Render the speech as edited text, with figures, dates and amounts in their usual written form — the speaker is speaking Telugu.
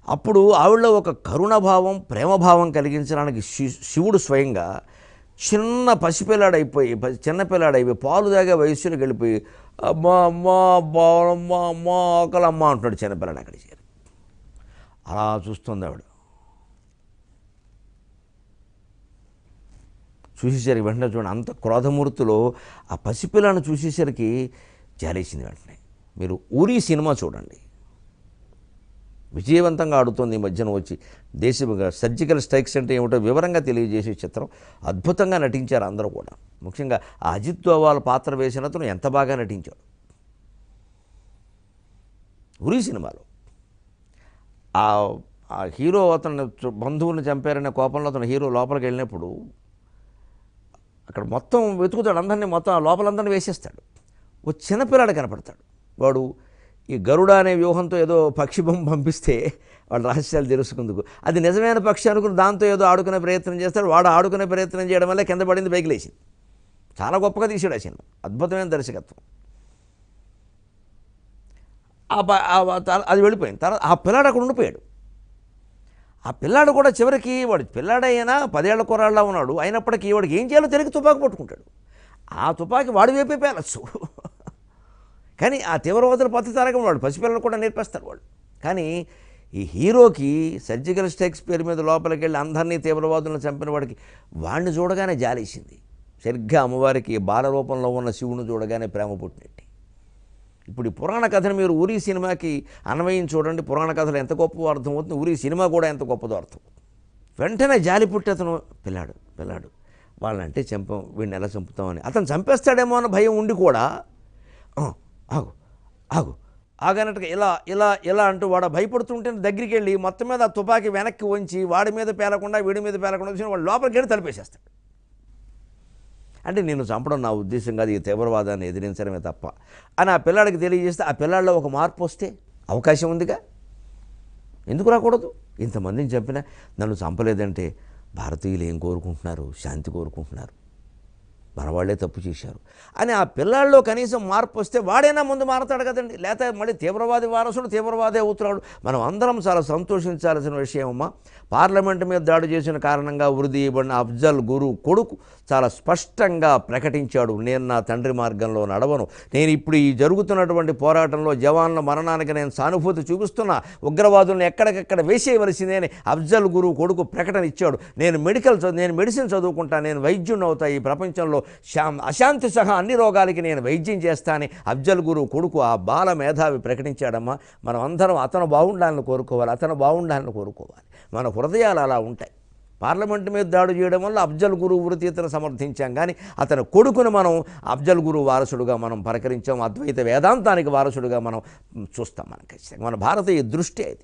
అప్పుడు ఆవిడలో ఒక కరుణభావం, ప్రేమభావం కలిగించడానికి శివుడు స్వయంగా చిన్న పసిపిల్లాడైపోయి, చిన్నపిల్లాడైపోయి పాలు తాగే వయస్సులోకి వెళ్ళిపోయి అమ్మా అమ్మా బావమ్మ అమ్మ ఆకలమ్మ అంటున్నాడు చిన్నపిల్లాడు అక్కడికి చేరి. అలా చూస్తుంది ఆవిడ. చూసేసరికి వెంటనే చూడండి, అంత క్రోధమూర్తిలో ఆ పసిపిల్లను చూసేసరికి జాలేసింది. వెంటనే మీరు ఊరి సినిమా చూడండి, విజయవంతంగా ఆడుతోంది ఈ మధ్యన వచ్చి. దేశంగా సర్జికల్ స్ట్రైక్స్ అంటే ఏమిటో వివరంగా తెలియజేసే చిత్రం. అద్భుతంగా నటించారు అందరూ కూడా. ముఖ్యంగా ఆ అజిత్ దోవాల్ పాత్ర వేసిన అతను ఎంత బాగా నటించాడు ఉరి సినిమాలో. ఆ హీరో అతను బంధువుని చంపారనే కోపంలో అతను హీరో లోపలికి వెళ్ళినప్పుడు అక్కడ మొత్తం వెతుకుతాడు, అందరినీ మొత్తం లోపలందరినీ వేసేస్తాడు. ఓ చిన్నపిల్లాడు కనపడతాడు. వాడు ఈ గరుడ అనే వ్యూహంతో ఏదో పక్షి బొమ్మ పంపిస్తే వాళ్ళ రహస్యాలు తెలుసుకుందుకు అది నిజమైన పక్షి అనుకుని దాంతో ఏదో ఆడుకునే ప్రయత్నం చేస్తాడు. వాడు ఆడుకునే ప్రయత్నం చేయడం వల్ల కింద పడింది, పైకి లేచింది. చాలా గొప్పగా తీసాడు ఆ సినిమా, అద్భుతమైన దర్శకత్వం. అది వెళ్ళిపోయింది. తర్వాత ఆ పిల్లాడు అక్కడ ఉండిపోయాడు. ఆ పిల్లాడు కూడా చివరికి వాడు పిల్లాడైనా 10 ఏళ్ల కుర్రాళ్ళ ఉన్నాడు, అయినప్పటికీ వాడికి ఏం చేయాలో తెలియక తుపాకి పట్టుకుంటాడు. ఆ తుపాకి వాడు వైపే పేలచ్చు, కానీ ఆ తీవ్రవాదుల పద్ధతి వాడు పసిపిల్లలు కూడా నేర్పేస్తాడు వాడు. కానీ ఈ హీరోకి సర్జికల్ స్ట్రైక్స్ పేరు మీద లోపలికి వెళ్ళి అందరినీ తీవ్రవాదులను చంపిన వాడికి వాడిని చూడగానే జాలేసింది. సరిగ్గా అమ్మవారికి బాల రూపంలో ఉన్న శివుని చూడగానే ప్రేమ పుట్టినట్టు. ఇప్పుడు ఈ పురాణ కథను మీరు ఊరి సినిమాకి అన్వయం చూడండి, పురాణ కథలు ఎంత గొప్ప అర్థమవుతుంది, ఊరి సినిమా కూడా ఎంత గొప్పదో అర్థం. వెంటనే జాలి పుట్టి అతను పిల్లాడు వాళ్ళంటే చంపాం, వీడిని ఎలా చంపుతామని. అతను చంపేస్తాడేమో అన్న భయం ఉండి కూడా ఆగు ఆగనట్టుగా ఇలా అంటూ వాడు భయపడుతుంటే దగ్గరికి వెళ్ళి మొత్తం మీద ఆ తుపాకీ వెనక్కి వంచి వాడి మీద పేలకుండా వీడి మీద పేలకుండా వచ్చి వాడు లోపలికి వెళ్ళి తలిపేసేస్తాడు. అంటే నేను చంపడం నా ఉద్దేశం కాదు, ఈ తీవ్రవాదాన్ని ఎదిరించడమే తప్ప అని ఆ పిల్లాడికి తెలియజేస్తే ఆ పిల్లాడిలో ఒక మార్పు వస్తే అవకాశం ఉందిగా, ఎందుకు రాకూడదు? ఇంతమందిని చంపినా నన్ను చంపలేదంటే భారతీయులు ఏం కోరుకుంటున్నారు? శాంతి కోరుకుంటున్నారు. మన వాళ్ళే తప్పు చేశారు అని ఆ పిల్లాల్లో కనీసం మార్పు వస్తే వాడైనా ముందు మారతాడు కదండి. లేకపోతే మళ్ళీ తీవ్రవాది వారసుడు తీవ్రవాదే అవుతున్నాడు. మనం అందరం చాలా సంతోషించాల్సిన విషయం అమ్మా. పార్లమెంటు మీద దాడి చేసిన కారణంగా ఉరి తీయబడిన అఫ్జల్ గురు కొడుకు చాలా స్పష్టంగా ప్రకటించాడు, నేను నా తండ్రి మార్గంలో నడవను. నేను ఇప్పుడు ఈ జరుగుతున్నటువంటి పోరాటంలో జవాన్ల మరణానికి నేను సానుభూతి చూపిస్తున్నా, ఉగ్రవాదులను ఎక్కడికెక్కడ వేసేయవలసిందే అని అఫ్జల్ గురు కొడుకు ప్రకటన ఇచ్చాడు. నేను మెడిసిన్ చదువుకుంటా, నేను వైద్యుని అవుతా, ఈ ప్రపంచంలో అశాంతి సహా అన్ని రోగాలకి నేను వైద్యం చేస్తానని అఫ్జల్ గురు కొడుకు ఆ బాల మేధావి ప్రకటించాడమ్మా. మనం అందరం అతను బాగుండాలని కోరుకోవాలి. మన హృదయాలు అలా ఉంటాయి. పార్లమెంటు మీద దాడి చేయడం వల్ల అఫ్జల్ గురు వృత్తిని సమర్థించాం, కానీ అతని కొడుకును మనం అఫ్జల్ గురు వారసుడుగా మనం పరికరించాం, అద్వైత వేదాంతానికి వారసుడుగా మనం చూస్తాం. మన భారతీయ దృష్టి అది.